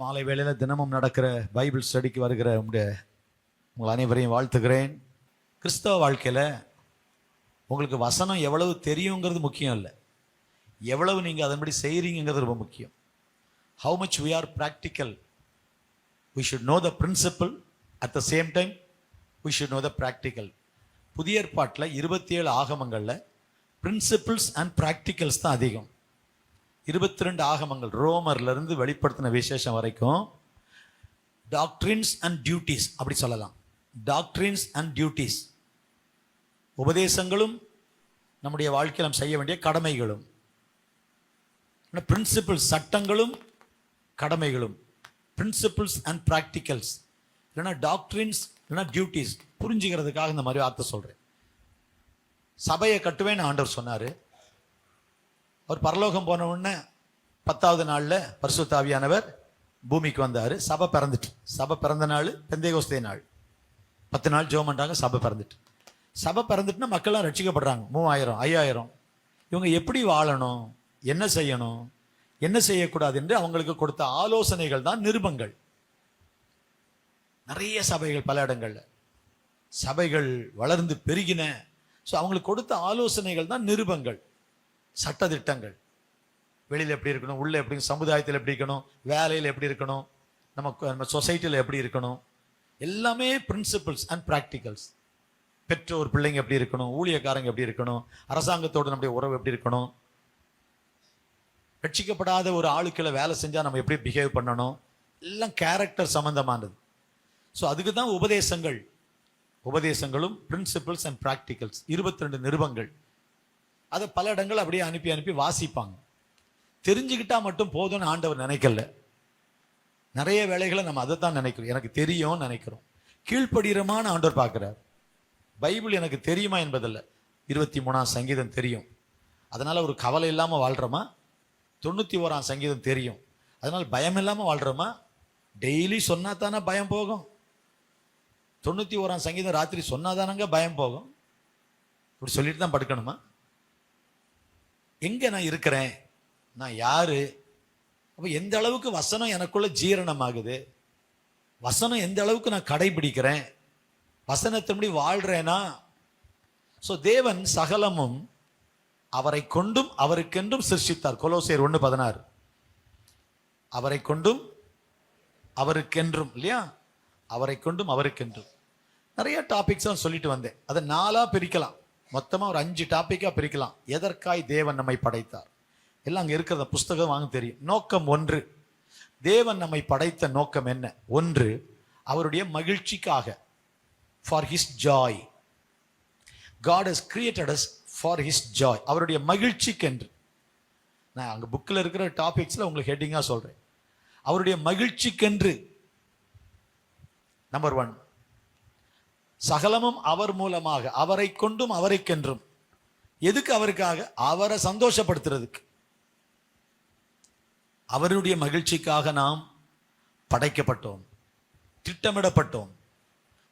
மாலை வேளையில் தினமும் நடக்கிற பைபிள் ஸ்டடிக்கு வருகிற உங்கள் அனைவரையும் வாழ்த்துகிறேன். கிறிஸ்தவ வாழ்க்கையில் உங்களுக்கு வசனம் எவ்வளவு தெரியுங்கிறது முக்கியம் இல்லை, எவ்வளவு நீங்கள் அதன்படி செய்கிறீங்கிறது ரொம்ப முக்கியம். How much we are practical. We should know the principle, at the same time we should know the practical. புதிய ஏற்பாட்டில் 27 ஆகமங்களில் பிரின்சிபிள்ஸ் அண்ட் ப்ராக்டிக்கல்ஸ் தான் அதிகம். 22 ஆகமங்கள் ரோமர்லேருந்து வெளிப்படுத்தின விசேஷம் வரைக்கும் டாக்ட்ரின்ஸ் அண்ட் டியூட்டிஸ் அப்படி சொல்லலாம். டாக்ட்ரின்ஸ் அண்ட் டியூட்டிஸ், உபதேசங்களும் நம்முடைய வாழ்க்கையில் நாம் செய்ய வேண்டிய கடமைகளும். பிரின்சிபிள்ஸ், சட்டங்களும் கடமைகளும். பிரின்சிபிள்ஸ் அண்ட் ப்ராக்டிக்கல்ஸ், இல்லைன்னா டாக்ட்ரின்ஸ் இல்லைன்னா டியூட்டிஸ். புரிஞ்சுக்கிறதுக்காக இந்த மாதிரி வார்த்தை சொல்கிறேன். சபையை கட்டுவேன்னு ஆண்டவர் சொன்னார். அவர் பரலோகம் போன உடனே 10வது நாளில் பரிசுத்த ஆவியானவர் பூமிக்கு வந்தார். சபை பிறந்துட்டு, சபை பிறந்த நாள் பெந்தேகோஸ்தே நாள். 10 நாள் ஜெபம் பண்ணுறாங்க, சபை பிறந்துட்டு. சபை பிறந்துட்டுனா மக்கள்லாம் ரட்சிக்கப்படுறாங்க. 3000 5000. இவங்க எப்படி வாழணும், என்ன செய்யணும், என்ன செய்யக்கூடாது என்று அவங்களுக்கு கொடுத்த ஆலோசனைகள் தான் நிருபங்கள். நிறைய சபைகள், பல இடங்களில் சபைகள் வளர்ந்து பெருகின. ஸோ அவங்களுக்கு கொடுத்த ஆலோசனைகள் தான் நிருபங்கள், சட்டதிட்டங்கள். வெளியில் எப்படி இருக்கணும், உள்ளே எப்படி, சமுதாயத்தில் எப்படி இருக்கணும், வேலையில் எப்படி இருக்கணும், நம்ம சொசைட்டியில் எப்படி இருக்கணும், எல்லாமே பிரின்சிபிள்ஸ் அண்ட் ப்ராக்டிகல்ஸ். பெற்றோர் பிள்ளைங்க எப்படி இருக்கணும், ஊழியக்காரங்க எப்படி இருக்கணும், அரசாங்கத்தோடு நம்முடைய உறவு எப்படி இருக்கணும், ரட்சிக்கப்படாத ஒரு ஆளுக்களை வேலை செஞ்சால் நம்ம எப்படி பிஹேவ் பண்ணணும், எல்லாம் கேரக்டர் சம்பந்தமானது. ஸோ அதுக்கு தான் உபதேசங்கள். உபதேசங்களும் பிரின்சிபிள்ஸ் அண்ட் ப்ராக்டிகல்ஸ். 22 நிருபங்கள். அதை பல இடங்கள் அப்படியே அனுப்பி வாசிப்பாங்க. தெரிஞ்சுக்கிட்டா மட்டும் போதும்னு ஆண்டவர் நினைக்கல. நிறைய வேலைகளை நம்ம அதை தான் நினைக்கிறோம். எனக்கு தெரியும் நினைக்கிறோம். கீழ்ப்படுகிறமான ஆண்டவர் பார்க்கிறார். பைபிள் எனக்கு தெரியுமா என்பதில்லை. 23ஆம் சங்கீதம் தெரியும், அதனால ஒரு கவலை இல்லாமல் வாழ்கிறோமா? 91ஆம் சங்கீதம் தெரியும், அதனால் பயம் இல்லாமல் வாழ்கிறோமா? டெய்லி சொன்னா தானே பயம் போகும். 91ஆம் சங்கீதம் ராத்திரி சொன்னாதானங்க பயம் போகும். இப்படி சொல்லிட்டு தான் படுக்கணுமா? எங்க நான் இருக்கிறேன், நான் யாரு, அப்போ எந்த அளவுக்கு வசனம் எனக்குள்ள ஜீரணமாகுது, வசனம் எந்த அளவுக்கு நான் கடைபிடிக்கிறேன், வசனத்தின்படி வாழ்றேனா? ஸோ தேவன் சகலமும் அவரை கொண்டும் அவருக்கென்றும் சிருஷ்டித்தார். கொலோசியர் 1:16. அவரை கொண்டும் அவருக்கென்றும், இல்லையா? அவரை கொண்டும் அவருக்கென்றும். நிறைய டாபிக்ஸ் சொல்லிட்டு வந்தேன். அதை 4ஆ பிரிக்கலாம், மொத்தமாக ஒரு 5 டாப்பிக்காக பிரிக்கலாம். எதற்காய் தேவன் நம்மை படைத்தார், எல்லாம் அங்கே இருக்கிற புஸ்தகம் வாங்க தெரியும். நோக்கம் 1, தேவன் நம்மை படைத்த நோக்கம் என்ன? 1, அவருடைய மகிழ்ச்சிக்காக, for his joy. God has created us for his joy. அவருடைய மகிழ்ச்சிக்கென்று. நான் அங்கே புக்கில் இருக்கிற டாபிக்ஸில் உங்களுக்கு ஹெட்டிங்காக சொல்கிறேன். அவருடைய மகிழ்ச்சிக்கென்று. நம்பர் 1, சகலமும் அவர் மூலமாக, அவரை கொண்டும் அவரைக்கென்றும். எதுக்கு? அவருக்காக, அவரை சந்தோஷப்படுத்துறதுக்கு. அவருடைய மகிழ்ச்சிக்காக நாம் படைக்கப்பட்டோம், திட்டமிடப்பட்டோம்.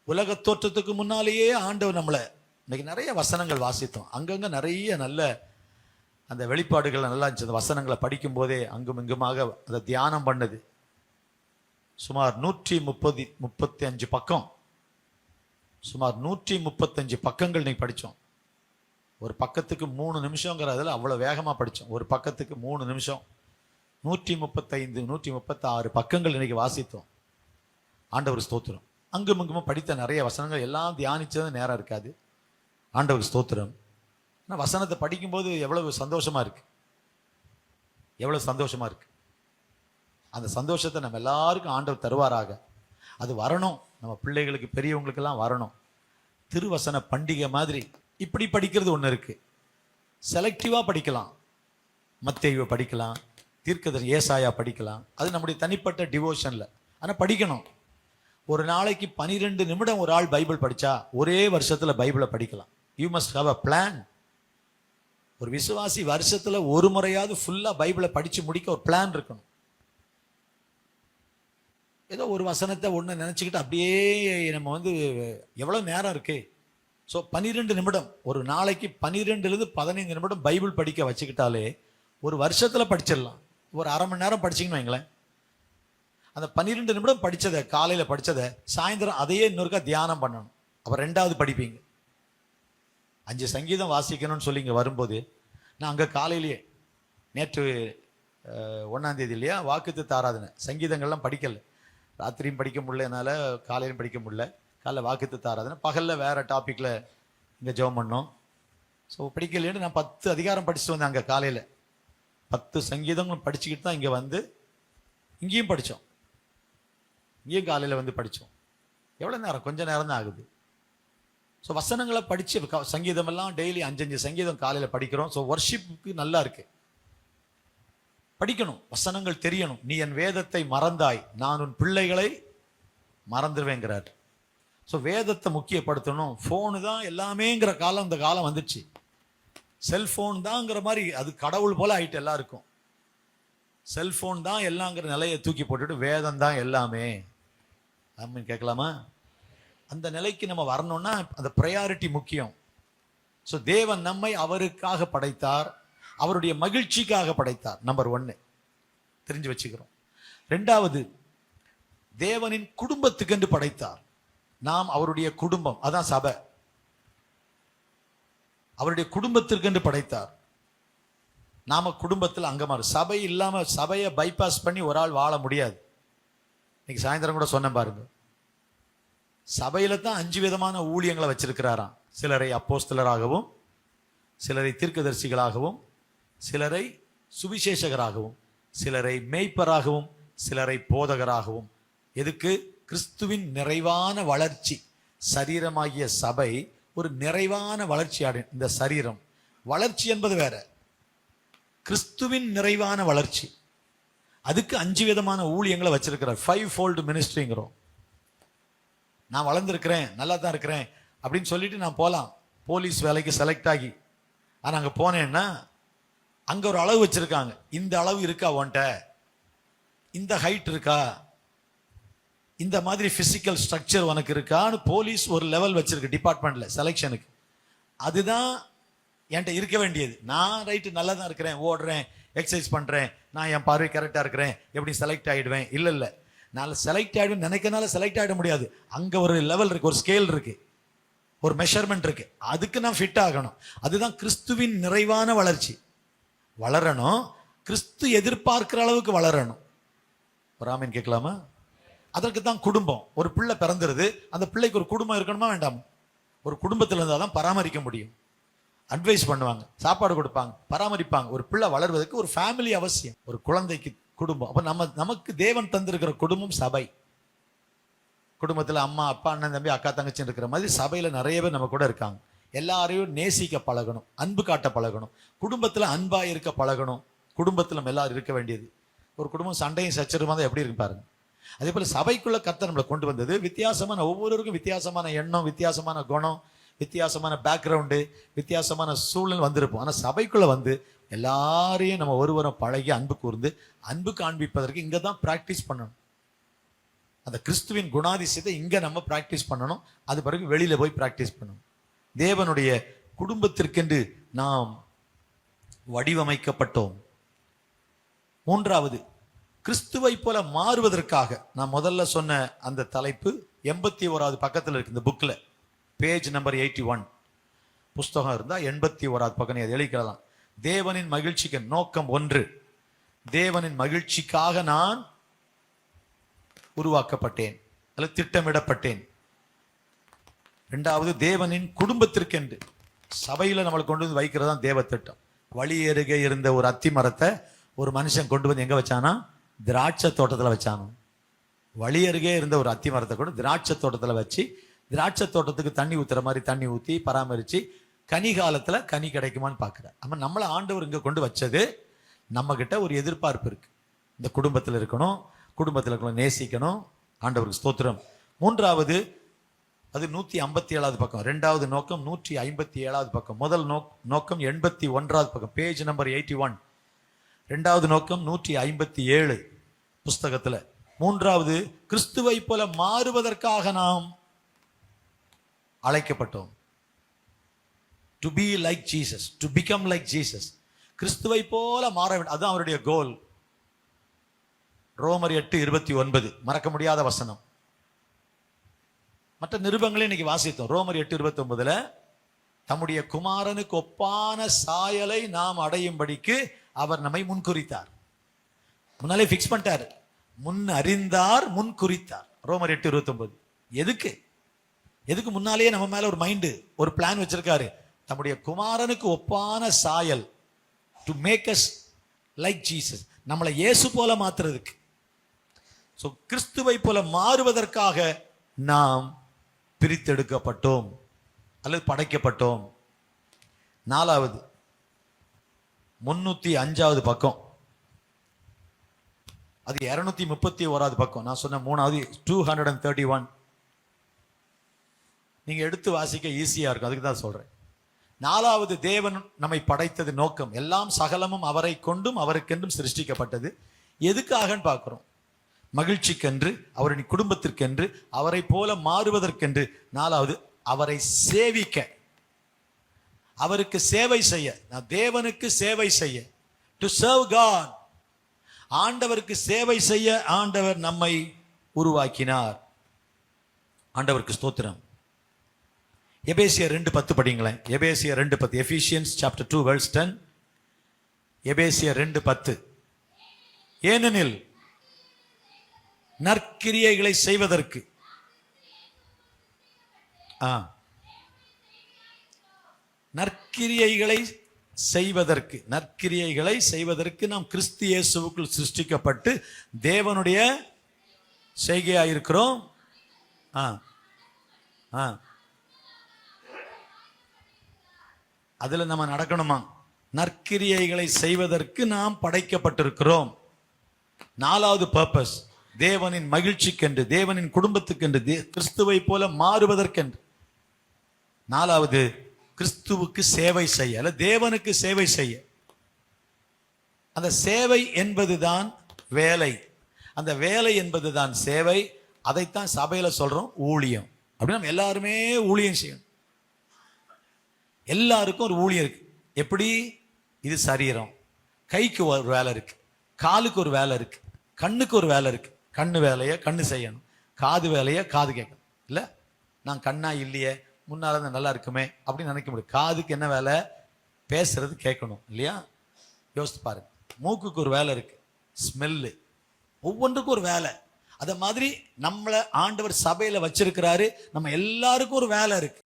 உலக தோற்றத்துக்கு முன்னாலேயே ஆண்டவர் நம்மளை, இன்னைக்கு நிறைய வசனங்கள் வாசித்தோம், அங்கங்க நிறைய நல்ல அந்த வெளிப்பாடுகள் நல்லா இருந்துச்சு. அந்த வசனங்களை படிக்கும் போதே அங்கும் இங்குமாக அதை தியானம் பண்ணது. சுமார் 135 பக்கம், சுமார் 135 பக்கங்கள் நீங்க படித்தோம். ஒரு பக்கத்துக்கு 3 நிமிஷங்கிறதுல அவ்வளோ வேகமாக படித்தோம். ஒரு பக்கத்துக்கு 3 நிமிஷம். 135 136 பக்கங்கள் இன்னைக்கு வாசித்தோம். ஆண்டவர் ஸ்தோத்திரம். அங்கும் இங்குமா படித்த நிறைய வசனங்கள் எல்லாம் தியானிச்சது நேரம் இருக்காது. ஆண்டவர் ஸ்தோத்திரம். ஆனால் வசனத்தை படிக்கும்போது எவ்வளவு சந்தோஷமா இருக்கு, எவ்வளவு சந்தோஷமா இருக்கு. அந்த சந்தோஷத்தை நம்ம எல்லாருக்கும் ஆண்டவர் தருவாராக. அது வரணும், நம்ம பிள்ளைகளுக்கு பெரியவங்களுக்கெல்லாம் வரணும். திருவசன பண்டிகை மாதிரி இப்படி படிக்கிறது ஒன்று இருக்கு. செலக்டிவாக படிக்கலாம். மத்தேயுவை படிக்கலாம், தீர்க்கதரிசி ஏசாயா படிக்கலாம். அது நம்முடைய தனிப்பட்ட டிவோஷனில். ஆனால் படிக்கணும். ஒரு நாளைக்கு 12 நிமிடம் ஒரு ஆள் பைபிள் படித்தா ஒரே வருஷத்தில் பைபிளை படிக்கலாம். You must have a plan. ஒரு விசுவாசி வருஷத்தில் ஒரு முறையாவது ஃபுல்லாக பைபிளை படித்து முடிக்க ஒரு பிளான் இருக்கணும். ஏதோ ஒரு வசனத்தை ஒன்று நினச்சிக்கிட்டு அப்படியே நம்ம எவ்வளோ நேரம் இருக்கு. ஸோ 12 நிமிடம், ஒரு நாளைக்கு 12லேருந்து 15 நிமிடம் பைபிள் படிக்க வச்சுக்கிட்டாலே ஒரு வருஷத்தில் படிச்சிடலாம். ஒரு அரை மணி நேரம் படிச்சிங்கன்னு வைங்களேன். அந்த 12 நிமிடம் படித்ததை, காலையில் படித்ததை சாயந்தரம் அதையே இன்னொருக்கா தியானம் பண்ணணும். அப்புறம் 2வது படிப்பீங்க. 5 சங்கீதம் வாசிக்கணும்னு சொல்லி இங்கே வரும்போது நான் அங்கே காலையிலேயே நேற்று 1ஆம் தேதி இல்லையா வாக்குத்தத்த ஆராதனை, சங்கீதங்கள்லாம் படிக்கல, ராத்திரியும் படிக்க முடியல, என்னால் காலையிலும் படிக்க முடியல. காலைல வாக்குத்தத்த ஆராதனை, பகலில் வேறு டாப்பிக்கில் இங்கே ஜெபம் பண்ணோம். ஸோ படிக்கலேன்னு நான் 10 அதிகாரம் படிச்சுட்டு வந்தேன். அங்கே காலையில் 10 சங்கீதங்களும் படிச்சுக்கிட்டு தான் இங்கே வந்து இங்கேயும் படித்தோம். இங்கேயும் காலையில் வந்து படித்தோம். எவ்வளோ நேரம்? கொஞ்சம் நேரம் தான் ஆகுது. ஸோ வசனங்களை படித்து சங்கீதமெல்லாம் டெய்லி 5 சங்கீதம் காலையில் படிக்கிறோம். ஸோ வர்ஷிப்புக்கு நல்லா இருக்கு. படிக்கணும், வசனங்கள் தெரியணும். நீ என் வேதத்தை மறந்தாய், நான் உன் பிள்ளைகளை மறந்துடுவேங்கிறார். ஸோ வேதத்தை முக்கியப்படுத்தணும். ஃபோனு தான் எல்லாமேங்கிற காலம் இந்த காலம் வந்துச்சு. செல்ஃபோன் தாங்கிற மாதிரி அது கடவுள் போல ஆயிட்டு எல்லாருக்கும். செல்ஃபோன் தான் எல்லாங்கிற நிலையை தூக்கி போட்டுட்டு வேதம் தான் எல்லாமே அப்படின்னு கேட்கலாமா? அந்த நிலைக்கு நம்ம வரணும்னா அந்த ப்ரையாரிட்டி முக்கியம். ஸோ தேவன் நம்மை அவருக்காக படைத்தார், அவருடைய மகிழ்ச்சிக்காக படைத்தார். நம்பர் 1 தெரிஞ்சு வச்சுக்கிறோம். 2வது தேவனின் குடும்பத்துக்கென்று படைத்தார். நாம் அவருடைய குடும்பம், அதான் சபை. அவருடைய குடும்பத்திற்கென்று படைத்தார். நாம குடும்பத்தில் அங்கமாக, சபை இல்லாம சபையை பைபாஸ் பண்ணி ஒரு ஆள் வாழ முடியாது. இன்னைக்கு சாயந்தரம் கூட சொன்ன பாருங்க, சபையில தான் 5 விதமான ஊழியங்களை வச்சிருக்கிறாராம். சிலரை அப்போஸ்தலராகவும், சிலரை தீர்க்கதரிசிகளாகவும், சிலரை சுவிசேஷகராகவும், சிலரை மேய்ப்பராகவும், சிலரை போதகராகவும். எதுக்கு? கிறிஸ்துவின் நிறைவான வளர்ச்சி. சரீரமாகிய சபை ஒரு நிறைவான வளர்ச்சி அடையும். இந்த சரீரம் வளர்ச்சி என்பது வேற, கிறிஸ்துவின் நிறைவான வளர்ச்சி. அதுக்கு 5 விதமான ஊழியங்களை வச்சிருக்கிறார். 5-fold மினிஸ்ட்ரிங்கிறோம். நான் வளர்ந்துருக்கிறேன், நல்லா தான் இருக்கிறேன் அப்படின்னு சொல்லிட்டு நான் போகலாம், போலீஸ் வேலைக்கு செலக்ட் ஆகி. ஆனால் அங்கே போனேன்னா அங்கே ஒரு அளவு வச்சிருக்காங்க. இந்த அளவு இருக்கா உன்ட்ட, இந்த ஹைட் இருக்கா, இந்த மாதிரி பிசிக்கல் ஸ்ட்ரக்சர் உனக்கு இருக்கான்னு போலீஸ் ஒரு லெவல் வச்சிருக்கு டிபார்ட்மெண்ட்ல செலெக்ஷனுக்கு. அதுதான் என்கிட்ட இருக்க வேண்டியது. நான் ரைட்டு நல்லா தான் இருக்கிறேன், ஓடுறேன், எக்ஸசைஸ் பண்ணுறேன், நான் என் பார்வை கரெக்டாக இருக்கிறேன், எப்படி செலக்ட் ஆகிடுவேன்? இல்லை, நான் செலக்ட் ஆகிடுவேன் நினைக்கிறனால செலக்ட் ஆகிட முடியாது. அங்கே ஒரு லெவல் இருக்கு, ஒரு ஸ்கேல் இருக்கு, ஒரு மெஷர்மெண்ட் இருக்கு. அதுக்கு நான் ஃபிட் ஆகணும். அதுதான் கிறிஸ்துவின் நிறைவான வளர்ச்சி. வளரணும், கிறிஸ்து எதிர்பார்க்கிற அளவுக்கு வளரணும். ஒரு ஆமீன் கேட்கலாமா? அதற்கு தான் குடும்பம். ஒரு பிள்ளை பிறந்துருது, அந்த பிள்ளைக்கு ஒரு குடும்பம் இருக்கணுமா வேண்டாமா? ஒரு குடும்பத்தில் இருந்தால் தான் பராமரிக்க முடியும். அட்வைஸ் பண்ணுவாங்க, சாப்பாடு கொடுப்பாங்க, பராமரிப்பாங்க. ஒரு பிள்ளை வளர்வதற்கு ஒரு ஃபேமிலி அவசியம், ஒரு குழந்தைக்கு குடும்பம். அப்போ நமக்கு தேவன் தந்திருக்கிற குடும்பம் சபை. குடும்பத்தில் அம்மா, அப்பா, அண்ணன், தம்பி, அக்கா, தங்கச்சி இருக்கிற மாதிரி சபையில் நிறைய பேர் நம்ம கூட இருக்காங்க. எல்லாரையும் நேசிக்க பழகணும், அன்பு காட்ட பழகணும், குடும்பத்தில் அன்பாக இருக்க பழகணும். குடும்பத்தில் நம்ம எல்லாரும் இருக்க வேண்டியது. ஒரு குடும்பம் சண்டையும் சச்சரவுமா தான் எப்படி இருக்கு பாருங்க. அதே போல சபைக்குள்ள கர்த்தர் நம்மளை கொண்டு வந்தது வித்தியாசமான, ஒவ்வொருவருக்கும் வித்தியாசமான எண்ணம், வித்தியாசமான குணம், வித்தியாசமான பேக்ரவுண்டு, வித்தியாசமான சூழ்நிலை வந்திருப்போம். ஆனால் சபைக்குள்ள வந்து எல்லாரையும் நம்ம ஒருவரும் பழகி அன்பு கூர்ந்து அன்பு காண்பிப்பதற்கு இங்கே தான் ப்ராக்டிஸ் பண்ணணும். அந்த கிறிஸ்துவின் குணாதிசயத்தை இங்கே நம்ம ப்ராக்டிஸ் பண்ணணும். அது பிறகு வெளியில போய் ப்ராக்டிஸ் பண்ணணும். தேவனுடைய குடும்பத்திற்கென்று நாம் வடிவமைக்கப்பட்டோம். 3வது கிறிஸ்துவை போல மாறுவதற்காக. நான் முதல்ல சொன்ன அந்த தலைப்பு 81வது பக்கத்தில் இருக்கு இந்த புக்கில், பேஜ் நம்பர் 81. புஸ்தகம் இருந்தால் 81வது பக்கம் நீ அதை எழுதிக்கலாம். தேவனின் மகிழ்ச்சிக்கு நோக்கம் 1, தேவனின் மகிழ்ச்சிக்காக நான் உருவாக்கப்பட்டேன் அல்லது திட்டமிடப்பட்டேன். 2வது தேவனின் குடும்பத்திற்கென்று சபையில் நம்மளை கொண்டு வந்து வைக்கிறதா தேவ திட்டம். வழி அருகே இருந்த ஒரு அத்தி மரத்தை ஒரு மனுஷன் கொண்டு வந்து எங்க வச்சானா? திராட்சை தோட்டத்தில் வச்சானோ. வழி அருகே இருந்த ஒரு அத்தி மரத்தை கூட திராட்சை தோட்டத்தில் வச்சு, திராட்சை தோட்டத்துக்கு தண்ணி ஊத்துற மாதிரி தண்ணி ஊற்றி பராமரித்து கனி காலத்தில் கனி கிடைக்குமான்னு பார்க்குறார். நம்ம நம்மளை ஆண்டவர் இங்கே கொண்டு வச்சது, நம்ம கிட்ட ஒரு எதிர்பார்ப்பு இருக்கு. இந்த குடும்பத்தில் இருக்கணும், குடும்பத்தில் இருக்கணும், நேசிக்கணும். ஆண்டவருக்கு ஸ்தோத்திரம். 3வது அது 157வது பக்கம். 2வது நோக்கம் 157வது பக்கம். முதல் நோக்கம் 81வது பக்கம், பேஜ் நம்பர் 81. 2வது நோக்கம் 157 புஸ்தகத்தில். 3வது கிறிஸ்துவை போல மாறுவதற்காக நாம் அழைக்கப்பட்டோம். To be like Jesus, to become like Jesus. கிறிஸ்துவை போல மாற வேண்டும், அதுதான் அவருடைய கோல். ரோமர் 8:29 மறக்க முடியாத வசனம். மற்ற நிருபங்களே இன்னைக்கு வாசித்தோம். ரோமர் 8:29 தம்முடைய குமாரனுக்கு ஒப்பான சாயலை நாம் அடையும்படிக்கு அவர் நம்மை முன்குறித்தார். முன்னாலே பிக்ஸ் பண்ணிட்டார். முன் அறிந்தார், முன் குறித்தார். ரோமர் 8:29. எதுக்கு முன்னாலேயே நம்ம மேல ஒரு மைண்டு, ஒரு பிளான் வச்சிருக்காரு. தம்முடைய குமாரனுக்கு ஒப்பான சாயல், to make us like Jesus, நம்மளை இயேசு போல மாத்துறதுக்கு. சோ கிறிஸ்துவை போல மாறுவதற்காக நாம் பிரித்தெடுக்கப்பட்டோம் அல்லது படைக்கப்பட்டோம். 4வது 305வது பக்கம், அது 231வது பக்கம். நான் சொன்ன 3வது 231. நீங்க எடுத்து வாசிக்க ஈஸியா இருக்கும், அதுக்கு தான் சொல்றேன். 4வது, தேவன் நம்மை படைத்தது நோக்கம், எல்லாம் சகலமும் அவரை கொண்டும் அவருக்கென்றும் சிருஷ்டிக்கப்பட்டது. எதுக்காகன்னு பார்க்கிறோம். மகிழ்ச்சிக்கென்று, அவரின் குடும்பத்திற்கென்று, அவரை போல மாறுவதற்கென்று. 4வது, அவரை சேவிக்க, அவருக்கு சேவை செய்ய, தேவனுக்கு சேவை செய்ய, டு சர்வ் காட். ஆண்டவருக்கு சேவை செய்ய ஆண்டவர் நம்மை உருவாக்கினார். ஆண்டவருக்கு ஸ்தோத்திரம். எபேசியர் 2:10 படிங்களேன். எபேசியர் 2:10. எபிசியன்ஸ் சாப்டர் 2 verse 10. எபேசியர் 2:10. ஏனெனில் நற்கிரியைகளை செய்வதற்கு நற்கிரியைகளை செய்வதற்கு நாம் கிறிஸ்து இயேசுவுக்குள் சிருஷ்டிக்கப்பட்டு தேவனுடைய செய்கையாயிருக்கிறோம். அதுல நம்ம நடக்கணுமா? நற்கிரியைகளை செய்வதற்கு நாம் படைக்கப்பட்டிருக்கிறோம். 4வது பர்பஸ், தேவனின் மகிழ்ச்சிக்கென்று, தேவனின் குடும்பத்துக்கென்று, கிறிஸ்துவை போல மாறுவதற்கென்று. 4வது, கிறிஸ்துவுக்கு சேவை செய்ய, அல்ல தேவனுக்கு சேவை செய்ய. அந்த சேவை என்பதுதான் வேலை, அந்த வேலை என்பதுதான் சேவை. அதைத்தான் சபையில சொல்றோம் ஊழியம். அப்படின்னா எல்லாருமே ஊழியம் செய்யணும். எல்லாருக்கும் ஒரு ஊழியம் இருக்கு. எப்படி? இது சரீரம், கைக்கு ஒரு வேலை இருக்கு, காலுக்கு ஒரு வேலை இருக்கு, கண்ணுக்கு ஒரு வேலை இருக்கு. கண்ணு வேலையை கண்ணு செய்யணும், காது வேலையை காது கேட்கணும். இல்லை, நான் கண்ணா இல்லையே, முன்னால தான் நல்லா இருக்குமே அப்படின்னு நினைக்க முடியும். காதுக்கு என்ன வேலை? பேசுறது கேட்கணும் இல்லையா? யோசித்து பாருங்க. மூக்குக்கு ஒரு வேலை இருக்கு, ஸ்மெல்லு. ஒவ்வொன்றுக்கும் ஒரு வேலை. அத மாதிரி நம்மளை ஆண்டவர் சபையில வச்சிருக்கிறாரு. நம்ம எல்லாருக்கும் ஒரு வேலை இருக்கு.